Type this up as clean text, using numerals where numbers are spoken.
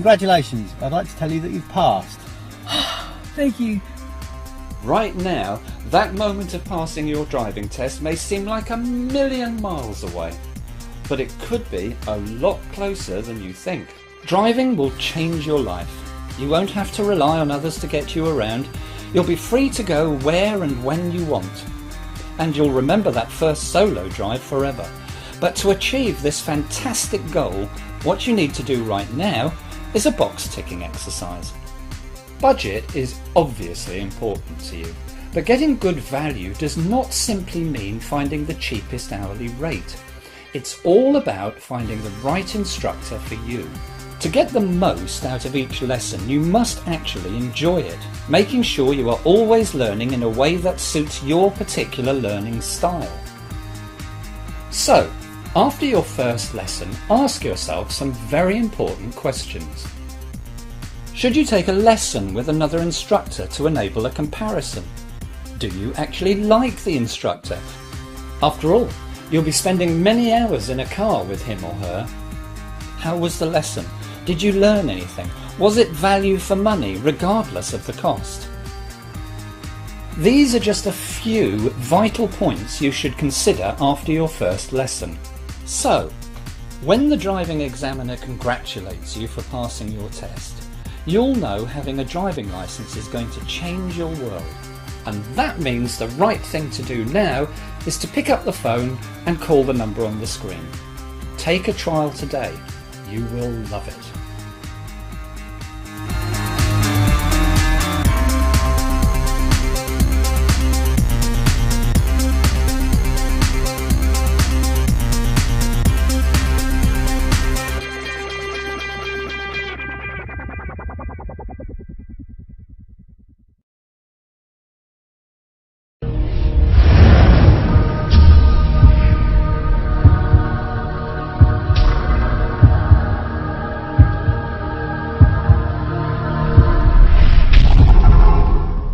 Congratulations, I'd like to tell you that you've passed. Thank you. Right now, that moment of passing your driving test may seem like a million miles away, but it could be a lot closer than you think. Driving will change your life. You won't have to rely on others to get you around. You'll be free to go where and when you want. And you'll remember that first solo drive forever. But to achieve this fantastic goal, what you need to do right now is a box ticking exercise. Budget is obviously important to you, but getting good value does not simply mean finding the cheapest hourly rate. It's all about finding the right instructor for you. To get the most out of each lesson, you must actually enjoy it, making sure you are always learning in a way that suits your particular learning style. So, after your first lesson, ask yourself some very important questions. Should you take a lesson with another instructor to enable a comparison? Do you actually like the instructor? After all, you'll be spending many hours in a car with him or her. How was the lesson? Did you learn anything? Was it value for money, regardless of the cost? These are just a few vital points you should consider after your first lesson. So, when the driving examiner congratulates you for passing your test, you'll know having a driving licence is going to change your world. And that means the right thing to do now is to pick up the phone and call the number on the screen. Take a trial today. You will love it.